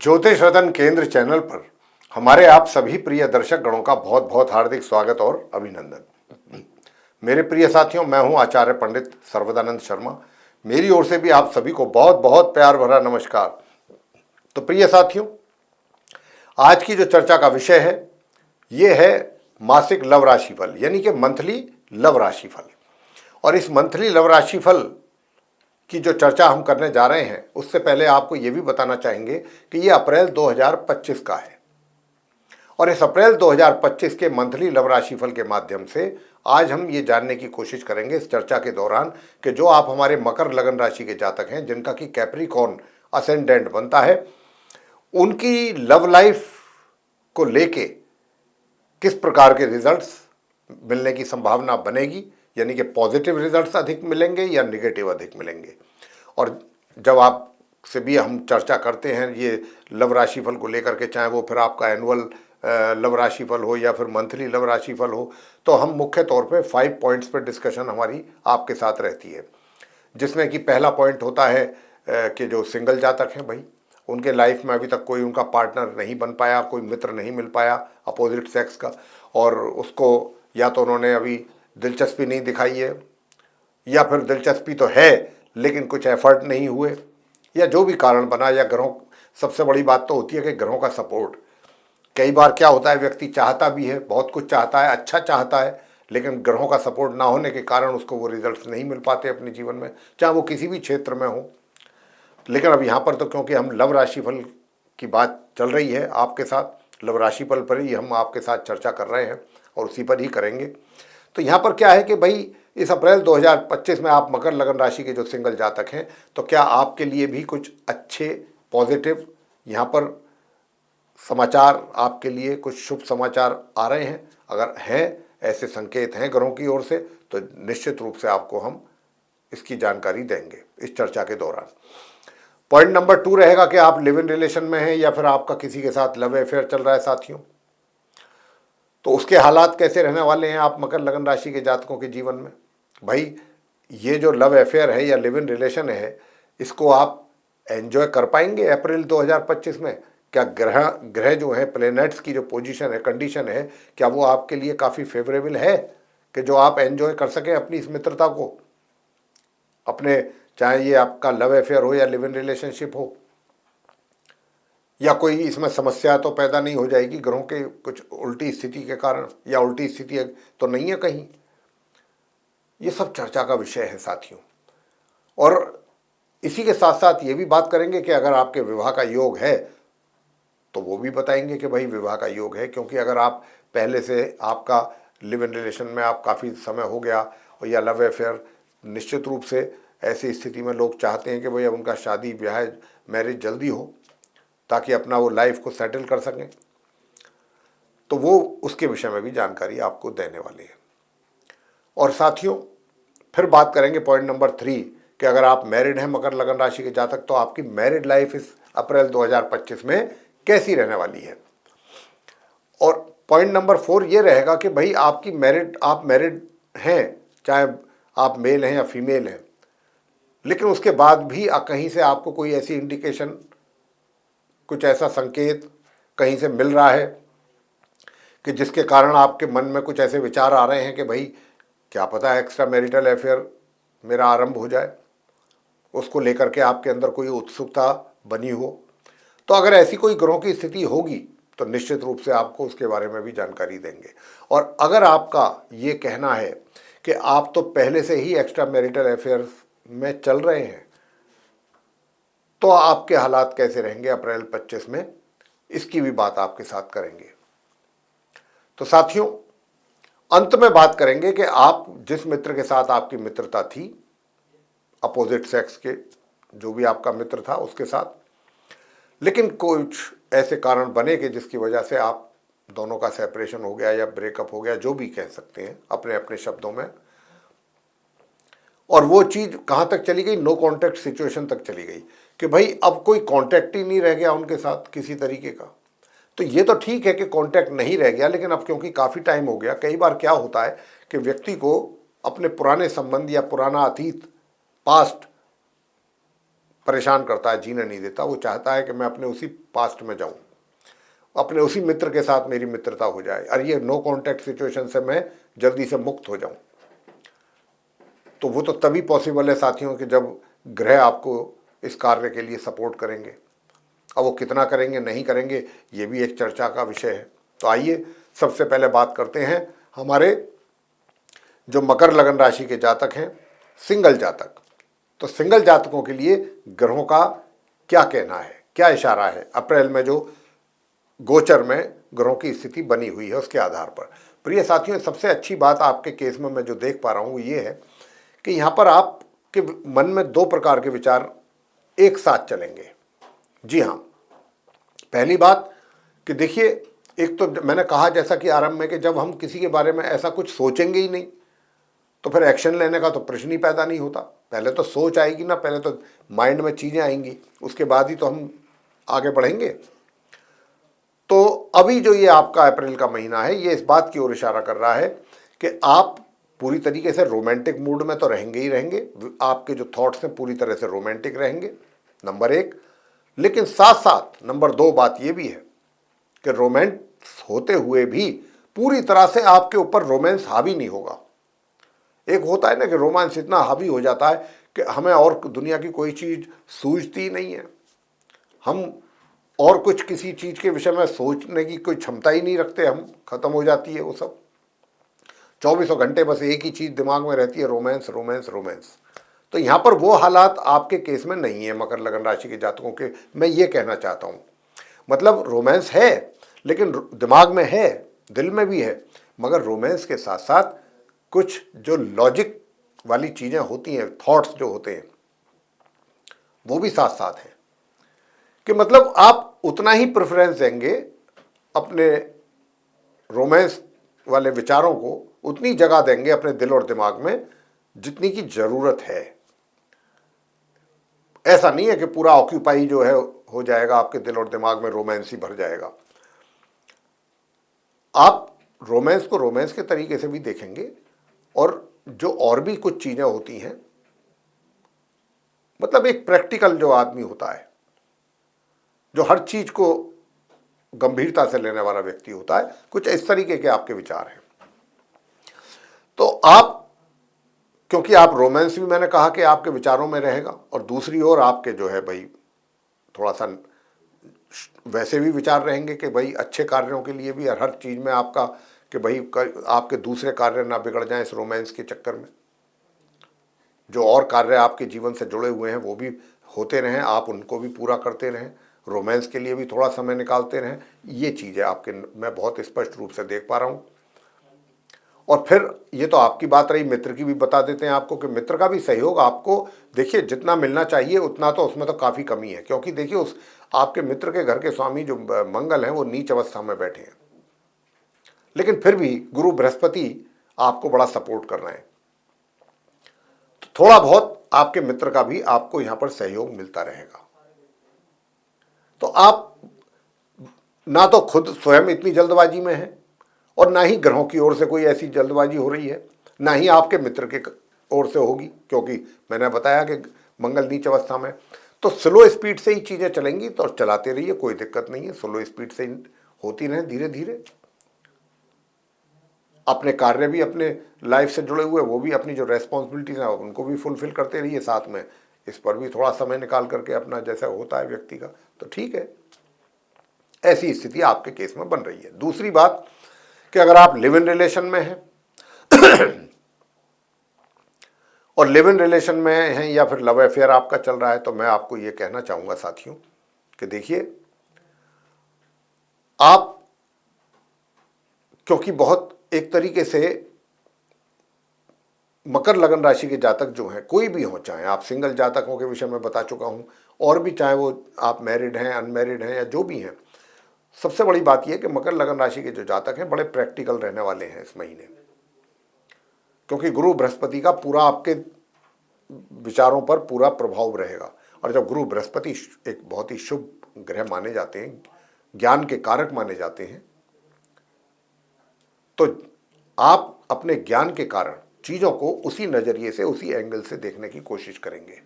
ज्योतिष रतन केंद्र चैनल पर हमारे आप सभी प्रिय दर्शक गणों का बहुत बहुत हार्दिक स्वागत और अभिनंदन। मेरे प्रिय साथियों, मैं हूं आचार्य पंडित सर्वदानंद शर्मा। मेरी ओर से भी आप सभी को बहुत बहुत प्यार भरा नमस्कार। तो प्रिय साथियों, आज की जो चर्चा का विषय है ये है मासिक लव राशिफल, यानी कि मंथली लव राशिफल। और इस मंथली लव राशिफल की जो चर्चा हम करने जा रहे हैं उससे पहले आपको ये भी बताना चाहेंगे कि ये अप्रैल 2025 का है। और इस अप्रैल 2025 के मंथली लव राशिफल के माध्यम से आज हम ये जानने की कोशिश करेंगे इस चर्चा के दौरान कि जो आप हमारे मकर लगन राशि के जातक हैं, जिनका कि कैप्रिकॉर्न असेंडेंट बनता है, उनकी लव लाइफ को लेके किस प्रकार के रिजल्ट्स मिलने की संभावना बनेगी, यानी कि पॉजिटिव रिजल्ट्स अधिक मिलेंगे या निगेटिव अधिक मिलेंगे। और जब आपसे भी हम चर्चा करते हैं ये लव राशिफल को लेकर के, चाहे वो फिर आपका एनुअल लव राशिफल हो या फिर मंथली लव राशिफल हो, तो हम मुख्य तौर पे 5 पॉइंट्स पर डिस्कशन हमारी आपके साथ रहती है। जिसमें कि पहला पॉइंट होता है कि जो सिंगल जातक हैं भाई, उनके लाइफ में अभी तक कोई उनका पार्टनर नहीं बन पाया, कोई मित्र नहीं मिल पाया अपोजिट सेक्स का, और उसको या तो उन्होंने अभी दिलचस्पी नहीं दिखाई है, या फिर दिलचस्पी तो है लेकिन कुछ एफर्ट नहीं हुए, या जो भी कारण बना, या ग्रहों, सबसे बड़ी बात तो होती है कि ग्रहों का सपोर्ट। कई बार क्या होता है, व्यक्ति चाहता भी है, बहुत कुछ चाहता है, अच्छा चाहता है, लेकिन ग्रहों का सपोर्ट ना होने के कारण उसको वो रिजल्ट्स नहीं मिल पाते अपने जीवन में, चाहे वो किसी भी क्षेत्र में हो। लेकिन अब यहाँ पर तो क्योंकि हम लव राशिफल की बात चल रही है, आपके साथ लव राशिफल पर ही हम आपके साथ चर्चा कर रहे हैं और उसी पर ही करेंगे। तो यहाँ पर क्या है कि भाई इस अप्रैल 2025 में आप मकर लगन राशि के जो सिंगल जातक हैं, तो क्या आपके लिए भी कुछ अच्छे पॉजिटिव यहाँ पर समाचार, आपके लिए कुछ शुभ समाचार आ रहे हैं? अगर हैं, ऐसे संकेत हैं ग्रहों की ओर से, तो निश्चित रूप से आपको हम इसकी जानकारी देंगे इस चर्चा के दौरान। पॉइंट नंबर 2 रहेगा कि आप लिव इन रिलेशन में हैं या फिर आपका किसी के साथ लव अफेयर चल रहा है साथियों, तो उसके हालात कैसे रहने वाले हैं आप मकर लगन राशि के जातकों के जीवन में। भाई ये जो लव अफेयर है या लिव इन रिलेशन है, इसको आप एंजॉय कर पाएंगे अप्रैल 2025 में? क्या ग्रह जो है, प्लैनेट्स की जो पोजीशन है, कंडीशन है, क्या वो आपके लिए काफ़ी फेवरेबल है कि जो आप एंजॉय कर सकें अपनी इस मित्रता को, अपने, चाहे ये आपका लव अफेयर हो या लिव इन रिलेशनशिप हो, या कोई इसमें समस्या तो पैदा नहीं हो जाएगी ग्रहों के कुछ उल्टी स्थिति के कारण, या उल्टी स्थिति तो नहीं है कहीं? ये सब चर्चा का विषय है साथियों। और इसी के साथ साथ ये भी बात करेंगे कि अगर आपके विवाह का योग है तो वो भी बताएंगे कि भाई विवाह का योग है, क्योंकि अगर आप पहले से आपका लिव इन रिलेशन में आप काफ़ी समय हो गया, और या लव अफेयर, निश्चित रूप से ऐसी स्थिति में लोग चाहते हैं कि भाई अब उनका शादी ब्याह मैरिज जल्दी हो ताकि अपना वो लाइफ को सेटल कर सकें, तो वो उसके विषय में भी जानकारी आपको देने वाले हैं। और साथियों फिर बात करेंगे पॉइंट नंबर 3 कि अगर आप मैरिड हैं मकर लगन राशि के जातक, तो आपकी मैरिड लाइफ इस अप्रैल 2025 में कैसी रहने वाली है। और पॉइंट नंबर 4 ये रहेगा कि भाई आपकी आप मैरिड हैं, चाहे आप मेल हैं या फीमेल हैं, लेकिन उसके बाद भी कहीं से आपको कोई ऐसी इंडिकेशन, कुछ ऐसा संकेत कहीं से मिल रहा है कि जिसके कारण आपके मन में कुछ ऐसे विचार आ रहे हैं कि भाई क्या पता है एक्स्ट्रा मैरिटल अफेयर मेरा आरंभ हो जाए, उसको लेकर के आपके अंदर कोई उत्सुकता बनी हो। तो अगर ऐसी कोई ग्रहों की स्थिति होगी तो निश्चित रूप से आपको उसके बारे में भी जानकारी देंगे। और अगर आपका ये कहना है कि आप तो पहले से ही एक्स्ट्रा मैरिटल अफेयर में चल रहे हैं, तो आपके हालात कैसे रहेंगे अप्रैल 25 में, इसकी भी बात आपके साथ करेंगे। तो साथियों अंत में बात करेंगे कि आप जिस मित्र के साथ आपकी मित्रता थी, अपोजिट सेक्स के जो भी आपका मित्र था उसके साथ, लेकिन कुछ ऐसे कारण बने कि जिसकी वजह से आप दोनों का सेपरेशन हो गया या ब्रेकअप हो गया, जो भी कह सकते हैं अपने अपने शब्दों में, और वो चीज़ कहाँ तक चली गई, नो कॉन्टैक्ट सिचुएशन तक चली गई कि भाई अब कोई कॉन्टैक्ट ही नहीं रह गया उनके साथ किसी तरीके का। तो ये तो ठीक है कि कॉन्टैक्ट नहीं रह गया, लेकिन अब क्योंकि काफ़ी टाइम हो गया, कई बार क्या होता है कि व्यक्ति को अपने पुराने संबंध या पुराना अतीत, पास्ट परेशान करता है, जीने नहीं देता। वो चाहता है कि मैं अपने उसी पास्ट में जाऊं, अपने उसी मित्र के साथ मेरी मित्रता हो जाए और ये नो कॉन्टैक्ट सिचुएशन से मैं जल्दी से मुक्त हो जाऊं। तो वो तो तभी पॉसिबल है साथियों कि जब ग्रह आपको इस कार्य के लिए सपोर्ट करेंगे। अब वो कितना करेंगे नहीं करेंगे ये भी एक चर्चा का विषय है। तो आइए सबसे पहले बात करते हैं हमारे जो मकर लगन राशि के जातक हैं, सिंगल जातक। तो सिंगल जातकों के लिए ग्रहों का क्या कहना है, क्या इशारा है अप्रैल में जो गोचर में ग्रहों की स्थिति बनी हुई है उसके आधार पर। प्रिय साथियों, सबसे अच्छी बात आपके केस में मैं जो देख पा रहा हूँ वो ये है कि यहाँ पर आपके मन में दो प्रकार के विचार एक साथ चलेंगे। जी हाँ, पहली बात कि देखिए, एक तो मैंने कहा जैसा कि आरंभ में कि जब हम किसी के बारे में ऐसा कुछ सोचेंगे ही नहीं तो फिर एक्शन लेने का तो प्रश्न ही पैदा नहीं होता। पहले तो सोच आएगी ना, पहले तो माइंड में चीज़ें आएंगी, उसके बाद ही तो हम आगे बढ़ेंगे। तो अभी जो ये आपका अप्रैल का महीना है ये इस बात की ओर इशारा कर रहा है कि आप पूरी तरीके से रोमांटिक मूड में तो रहेंगे ही रहेंगे, आपके जो थॉट्स हैं पूरी तरह से रोमांटिक रहेंगे, नंबर एक। लेकिन साथ साथ नंबर दो बात ये भी है कि रोमांस होते हुए भी पूरी तरह से आपके ऊपर रोमांस हावी नहीं होगा। एक होता है ना कि रोमांस इतना हावी हो जाता है कि हमें और दुनिया की कोई चीज़ सूझती ही नहीं है, हम और कुछ किसी चीज़ के विषय में सोचने की कोई क्षमता ही नहीं रखते, हम खत्म हो जाती है वो सब। 24 घंटे बस एक ही चीज़ दिमाग में रहती है, रोमांस रोमांस रोमांस। तो यहाँ पर वो हालात आपके केस में नहीं है मकर लगन राशि के जातकों के, मैं ये कहना चाहता हूँ। मतलब रोमांस है लेकिन दिमाग में है, दिल में भी है, मगर रोमांस के साथ साथ कुछ जो लॉजिक वाली चीज़ें होती हैं, थॉट्स जो होते हैं वो भी साथ साथ हैं। कि मतलब आप उतना ही प्रेफरेंस देंगे अपने रोमांस वाले विचारों को, उतनी जगह देंगे अपने दिल और दिमाग में जितनी की ज़रूरत है। ऐसा नहीं है कि पूरा ऑक्यूपाई जो है हो जाएगा, आपके दिल और दिमाग में रोमांस ही भर जाएगा। आप रोमांस को रोमांस के तरीके से भी देखेंगे और जो और भी कुछ चीज़ें होती हैं, मतलब एक प्रैक्टिकल जो आदमी होता है, जो हर चीज़ को गंभीरता से लेने वाला व्यक्ति होता है, कुछ इस तरीके के आपके विचार हैं। तो आप, क्योंकि आप रोमांस भी मैंने कहा कि आपके विचारों में रहेगा और दूसरी ओर आपके जो है भाई थोड़ा सा वैसे भी विचार रहेंगे कि भाई अच्छे कार्यों के लिए भी हर चीज़ में आपका कि भाई आपके दूसरे कार्य ना बिगड़ जाएं इस रोमांस के चक्कर में। जो और कार्य आपके जीवन से जुड़े हुए हैं वो भी होते रहें, आप उनको भी पूरा करते रहें, रोमांस के लिए भी थोड़ा समय निकालते रहें। ये चीज़ें आपके मैं बहुत स्पष्ट रूप से देख पा रहा हूँ। और फिर ये तो आपकी बात रही, मित्र की भी बता देते हैं आपको कि मित्र का भी सहयोग आपको देखिए जितना मिलना चाहिए उतना तो उसमें तो काफ़ी कमी है। क्योंकि देखिए उस आपके मित्र के घर के स्वामी जो मंगल हैं वो नीच अवस्था में बैठे हैं, लेकिन फिर भी गुरु बृहस्पति आपको बड़ा सपोर्ट कर रहे हैं। तो थोड़ा बहुत आपके मित्र का भी आपको यहाँ पर सहयोग मिलता रहेगा। तो आप ना तो खुद स्वयं इतनी जल्दबाजी में हैं और ना ही ग्रहों की ओर से कोई ऐसी जल्दबाजी हो रही है, ना ही आपके मित्र के ओर से होगी, क्योंकि मैंने बताया कि मंगल नीच अवस्था में। तो स्लो स्पीड से ही चीज़ें चलेंगी तो चलाते रहिए, कोई दिक्कत नहीं है, स्लो स्पीड से होती रहें धीरे धीरे। अपने कार्य भी अपने लाइफ से जुड़े हुए, वो भी अपनी जो रेस्पॉन्सिबिलिटीज हैं उनको भी फुलफिल करते रहिए, साथ में इस पर भी थोड़ा समय निकाल करके अपना जैसा होता है व्यक्ति का, तो ठीक है। ऐसी स्थिति आपके केस में बन रही है। दूसरी बात कि अगर आप लिव इन रिलेशन में हैं और लिव इन रिलेशन में हैं या फिर लव अफेयर आपका चल रहा है, तो मैं आपको ये कहना चाहूँगा साथियों कि देखिए, आप क्योंकि बहुत एक तरीके से मकर लगन राशि के जातक जो हैं, कोई भी हो, चाहे आप सिंगल जातकों के विषय में बता चुका हूँ, और भी चाहे वो आप मैरिड हैं अनमैरिड हैं या जो भी हैं, सबसे बड़ी बात यह है कि मकर लगन राशि के जो जातक हैं बड़े प्रैक्टिकल रहने वाले हैं इस महीने, क्योंकि गुरु बृहस्पति का पूरा आपके विचारों पर पूरा प्रभाव रहेगा। और जब गुरु बृहस्पति एक बहुत ही शुभ ग्रह माने जाते हैं, ज्ञान के कारक माने जाते हैं, तो आप अपने ज्ञान के कारण चीज़ों को उसी नज़रिए से, उसी एंगल से देखने की कोशिश करेंगे।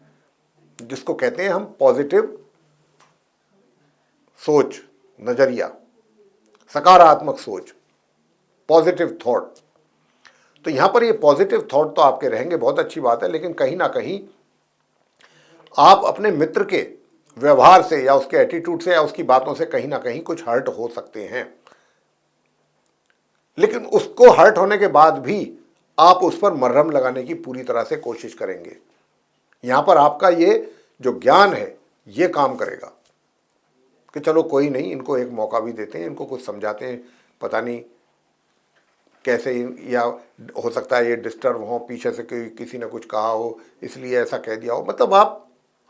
जिसको कहते हैं हम पॉजिटिव सोच, नजरिया, सकारात्मक सोच, पॉजिटिव थॉट। तो यहां पर ये पॉजिटिव थॉट तो आपके रहेंगे, बहुत अच्छी बात है, लेकिन कहीं ना कहीं आप अपने मित्र के व्यवहार से या उसके एटीट्यूड से या उसकी बातों से कहीं ना कहीं कुछ हर्ट हो सकते हैं। लेकिन उसको हर्ट होने के बाद भी आप उस पर मरहम लगाने की पूरी तरह से कोशिश करेंगे। यहां पर आपका ये जो ज्ञान है ये काम करेगा कि चलो कोई नहीं, इनको एक मौका भी देते हैं, इनको कुछ समझाते हैं, पता नहीं कैसे, या हो सकता है ये डिस्टर्ब हो, पीछे से किसी ने कुछ कहा हो इसलिए ऐसा कह दिया हो। मतलब आप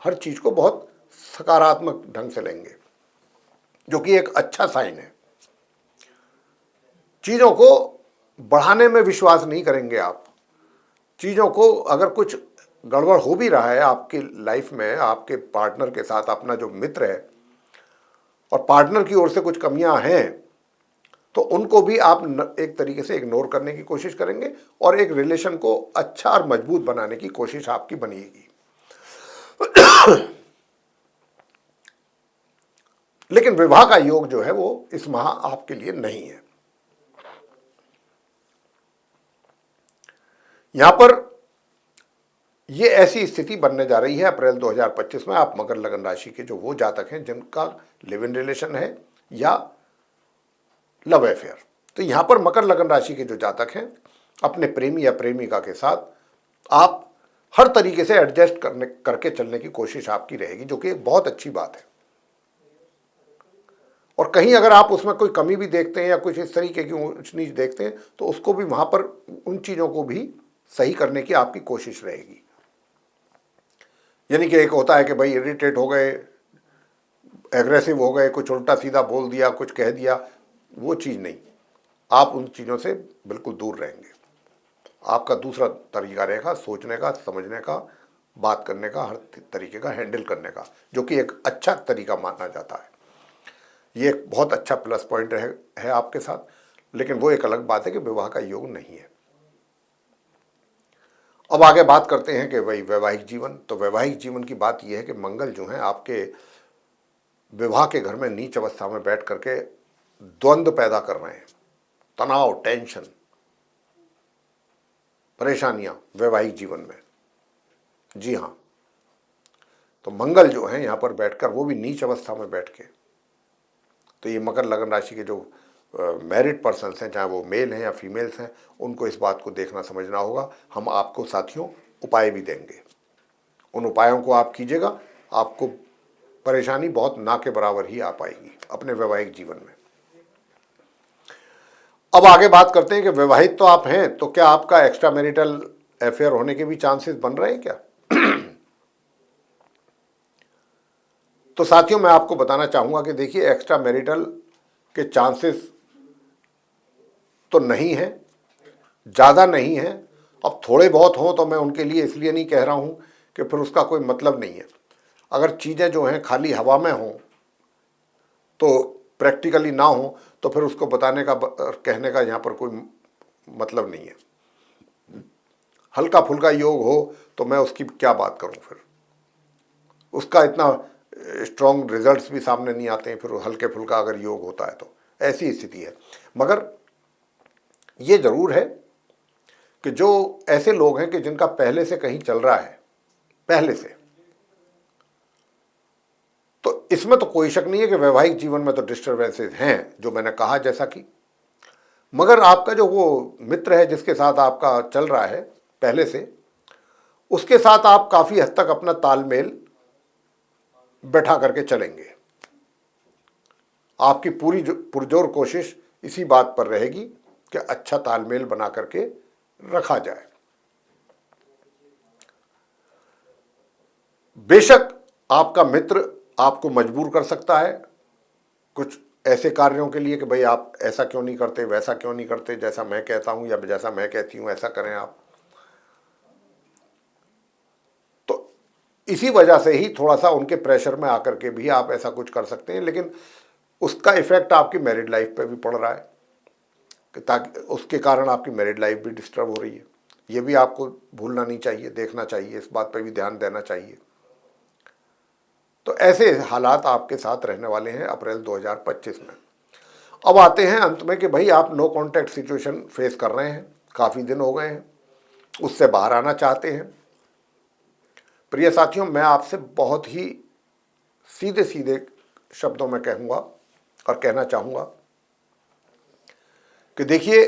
हर चीज़ को बहुत सकारात्मक ढंग से लेंगे, जो कि एक अच्छा साइन है। चीज़ों को बढ़ाने में विश्वास नहीं करेंगे आप। चीज़ों को अगर कुछ गड़बड़ हो भी रहा है आपकी लाइफ में, आपके पार्टनर के साथ, अपना जो मित्र है, और पार्टनर की ओर से कुछ कमियां हैं, तो उनको भी आप एक तरीके से इग्नोर करने की कोशिश करेंगे और एक रिलेशन को अच्छा और मजबूत बनाने की कोशिश आपकी बनेगी। लेकिन विवाह का योग जो है वो इस माह आपके लिए नहीं है। यहां पर ये ऐसी स्थिति बनने जा रही है अप्रैल 2025 में, आप मकर लगन राशि के जो वो जातक हैं जिनका लिव इन रिलेशन है या लव अफेयर। तो यहां पर मकर लगन राशि के जो जातक हैं, अपने प्रेमी या प्रेमिका के साथ आप हर तरीके से एडजस्ट करके चलने की कोशिश आपकी रहेगी, जो कि एक बहुत अच्छी बात है। और कहीं अगर आप उसमें कोई कमी भी देखते हैं या कुछ इस तरीके की ऊंच नीच देखते हैं, तो उसको भी वहां पर उन चीजों को भी सही करने की आपकी कोशिश रहेगी। यानी कि एक होता है कि भाई इरिटेट हो गए, एग्रेसिव हो गए, कुछ उल्टा सीधा बोल दिया, कुछ कह दिया, वो चीज़ नहीं। आप उन चीज़ों से बिल्कुल दूर रहेंगे। आपका दूसरा तरीका रहेगा सोचने का, समझने का, बात करने का, हर तरीके का हैंडल करने का, जो कि एक अच्छा तरीका माना जाता है। ये एक बहुत अच्छा प्लस पॉइंट है आपके साथ। लेकिन वो एक अलग बात है कि विवाह का योग नहीं है। अब आगे बात करते हैं कि भाई वैवाहिक जीवन। तो वैवाहिक जीवन की बात यह है कि मंगल जो है आपके विवाह के घर में नीच अवस्था में बैठ करके द्वंद्व पैदा कर रहे हैं, तनाव, टेंशन, परेशानियां वैवाहिक जीवन में। जी हाँ, तो मंगल जो है यहां पर बैठकर, वो भी नीच अवस्था में बैठ के, तो ये मकर लगन राशि के जो मैरिड पर्सन्स हैं, चाहे वो मेल हैं या फीमेल्स हैं, उनको इस बात को देखना समझना होगा। हम आपको साथियों उपाय भी देंगे, उन उपायों को आप कीजिएगा, आपको परेशानी बहुत ना के बराबर ही आ पाएगी अपने वैवाहिक जीवन में। अब आगे बात करते हैं कि विवाहित तो आप हैं, तो क्या आपका एक्स्ट्रा मैरिटल अफेयर होने के भी चांसेस बन रहे हैं क्या? तो साथियों मैं आपको बताना चाहूंगा कि देखिए, एक्स्ट्रा मैरिटल के चांसेस तो नहीं है, ज़्यादा नहीं है। अब थोड़े बहुत हों तो मैं उनके लिए इसलिए नहीं कह रहा हूँ कि फिर उसका कोई मतलब नहीं है। अगर चीज़ें जो हैं खाली हवा में हों, तो प्रैक्टिकली ना हो, तो फिर उसको बताने का, कहने का यहाँ पर कोई मतलब नहीं है। हल्का फुल्का योग हो तो मैं उसकी क्या बात करूँ, फिर उसका इतना स्ट्रॉन्ग रिजल्ट्स भी सामने नहीं आते हैं। फिर हल्के फुल्का अगर योग होता है तो ऐसी स्थिति है। मगर ये जरूर है कि जो ऐसे लोग हैं कि जिनका पहले से कहीं चल रहा है, पहले से, तो इसमें तो कोई शक नहीं है कि वैवाहिक जीवन में तो डिस्टर्बेंसेस हैं, जो मैंने कहा जैसा कि। मगर आपका जो वो मित्र है जिसके साथ आपका चल रहा है पहले से, उसके साथ आप काफी हद तक अपना तालमेल बैठा करके चलेंगे। आपकी पूरी पुरजोर कोशिश इसी बात पर रहेगी कि अच्छा तालमेल बना करके रखा जाए। बेशक आपका मित्र आपको मजबूर कर सकता है कुछ ऐसे कार्यों के लिए कि भाई आप ऐसा क्यों नहीं करते, वैसा क्यों नहीं करते, जैसा मैं कहता हूं या जैसा मैं कहती हूं ऐसा करें आप। तो इसी वजह से ही थोड़ा सा उनके प्रेशर में आकर के भी आप ऐसा कुछ कर सकते हैं। लेकिन उसका इफेक्ट आपकी मैरिड लाइफ पे भी पड़ रहा है, कि ताकि उसके कारण आपकी मैरिड लाइफ भी डिस्टर्ब हो रही है। ये भी आपको भूलना नहीं चाहिए, देखना चाहिए, इस बात पे भी ध्यान देना चाहिए। तो ऐसे हालात आपके साथ रहने वाले हैं अप्रैल 2025 में। अब आते हैं अंत में कि भाई आप नो कॉन्टैक्ट सिचुएशन फेस कर रहे हैं, काफ़ी दिन हो गए हैं, उससे बाहर आना चाहते हैं। प्रिय साथियों, मैं आपसे बहुत ही सीधे सीधे शब्दों में कहूँगा और कहना चाहूँगा कि देखिए,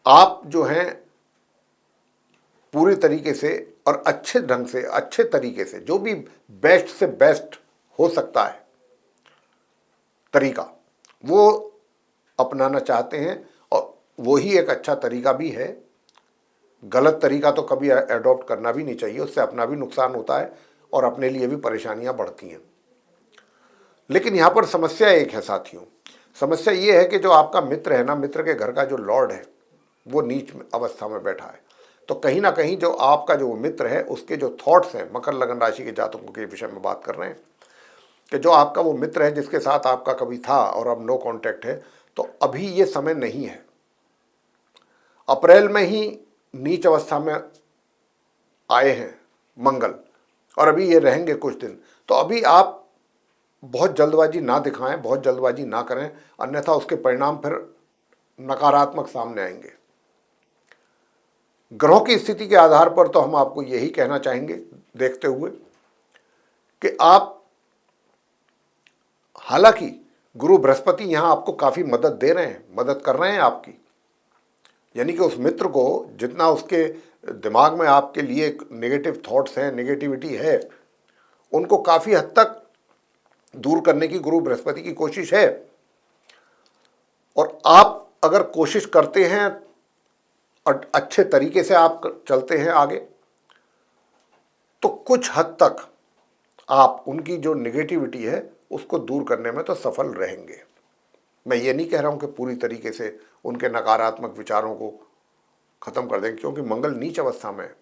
आप जो हैं पूरी तरीके से और अच्छे ढंग से, अच्छे तरीके से, जो भी बेस्ट से बेस्ट हो सकता है तरीका, वो अपनाना चाहते हैं। और वही एक अच्छा तरीका भी है। गलत तरीका तो कभी एडॉप्ट करना भी नहीं चाहिए, उससे अपना भी नुकसान होता है और अपने लिए भी परेशानियां बढ़ती हैं। लेकिन यहाँ पर समस्या एक है साथियों, समस्या ये है कि जो आपका मित्र है ना, मित्र के घर का जो लॉर्ड है, वो नीच अवस्था में बैठा है। तो कहीं ना कहीं जो आपका जो मित्र है, उसके जो थॉट्स हैं, मकर लगन राशि के जातकों के विषय में बात कर रहे हैं, कि जो आपका वो मित्र है जिसके साथ आपका कभी था और अब नो कांटेक्ट है, तो अभी ये समय नहीं है। अप्रैल में ही नीच अवस्था में आए हैं मंगल, और अभी ये रहेंगे कुछ दिन। तो अभी आप बहुत जल्दबाजी ना दिखाएं, बहुत जल्दबाजी ना करें, अन्यथा उसके परिणाम फिर नकारात्मक सामने आएंगे। ग्रहों की स्थिति के आधार पर तो हम आपको यही कहना चाहेंगे देखते हुए कि आप, हालांकि गुरु बृहस्पति यहां आपको काफी मदद दे रहे हैं, मदद कर रहे हैं आपकी, यानी कि उस मित्र को जितना उसके दिमाग में आपके लिए नेगेटिव थॉट्स हैं, नेगेटिविटी है, उनको काफी हद तक दूर करने की गुरु बृहस्पति की कोशिश है। और आप अगर कोशिश करते हैं और अच्छे तरीके से आप चलते हैं आगे, तो कुछ हद तक आप उनकी जो नेगेटिविटी है उसको दूर करने में तो सफल रहेंगे। मैं ये नहीं कह रहा हूं कि पूरी तरीके से उनके नकारात्मक विचारों को खत्म कर देंगे, क्योंकि मंगल नीच अवस्था में है।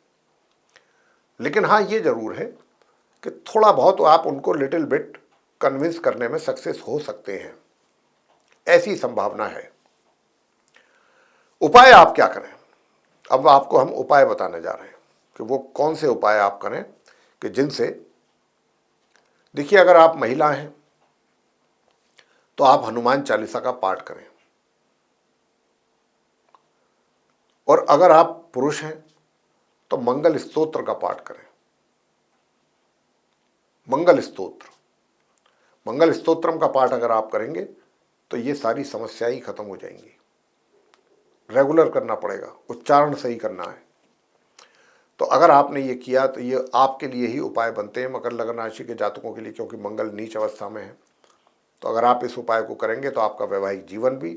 लेकिन हाँ, ये जरूर है कि थोड़ा बहुत आप उनको लिटिल बिट कन्विंस करने में सक्सेस हो सकते हैं, ऐसी संभावना है। उपाय आप क्या करें? अब आपको हम उपाय बताने जा रहे हैं कि वो कौन से उपाय आप करें कि जिनसे, देखिए, अगर आप महिला हैं तो आप हनुमान चालीसा का पाठ करें, और अगर आप पुरुष हैं तो मंगल स्तोत्र का पाठ करें। मंगल स्तोत्रम का पाठ अगर आप करेंगे तो ये सारी समस्याएं खत्म हो जाएंगी। रेगुलर करना पड़ेगा, उच्चारण सही करना है। तो अगर आपने ये किया तो ये आपके लिए ही उपाय बनते हैं, मकर लगन राशि के जातकों के लिए, क्योंकि मंगल नीच अवस्था में है। तो अगर आप इस उपाय को करेंगे तो आपका वैवाहिक जीवन भी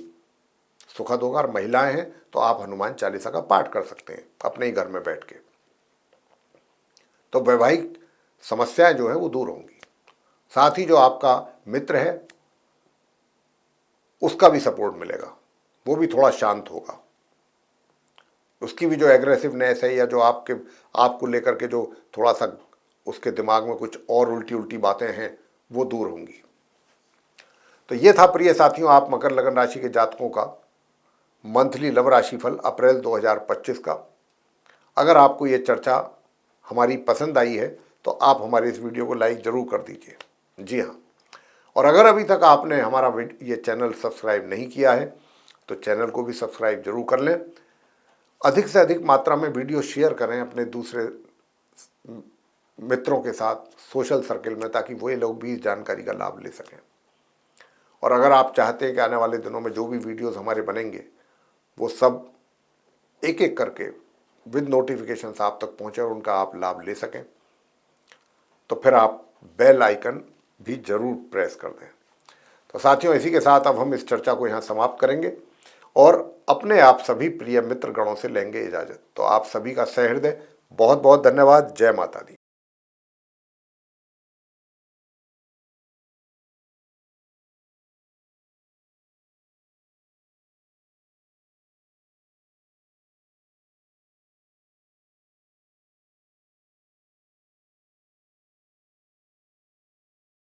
सुखद होगा। और महिलाएं हैं तो आप हनुमान चालीसा का पाठ कर सकते हैं अपने ही घर में बैठ के, तो वैवाहिक समस्याएं जो है वो दूर होंगी। साथ ही जो आपका मित्र है उसका भी सपोर्ट मिलेगा, वो भी थोड़ा शांत होगा, उसकी भी जो एग्रेसिवनेस है या जो आपको लेकर के जो थोड़ा सा उसके दिमाग में कुछ और उल्टी उल्टी बातें हैं वो दूर होंगी। तो ये था प्रिय साथियों आप मकर लगन राशि के जातकों का मंथली लव राशिफल अप्रैल 2025 का। अगर आपको ये चर्चा हमारी पसंद आई है तो आप हमारे इस वीडियो को लाइक ज़रूर कर दीजिए। जी हाँ, और अगर अभी तक आपने हमारा ये चैनल सब्सक्राइब नहीं किया है तो चैनल को भी सब्सक्राइब जरूर कर लें। अधिक से अधिक मात्रा में वीडियो शेयर करें अपने दूसरे मित्रों के साथ, सोशल सर्किल में, ताकि वो लोग भी इस जानकारी का लाभ ले सकें। और अगर आप चाहते हैं कि आने वाले दिनों में जो भी वीडियोस हमारे बनेंगे वो सब एक एक करके विद नोटिफिकेशंस आप तक पहुँचे और उनका आप लाभ ले सकें, तो फिर आप बेल आइकन भी जरूर प्रेस कर दें। तो साथियों, इसी के साथ अब हम इस चर्चा को यहाँ समाप्त करेंगे और अपने आप सभी प्रिय मित्र गणों से लेंगे इजाज़त। तो आप सभी का सहृदय बहुत बहुत धन्यवाद। जय माता दी।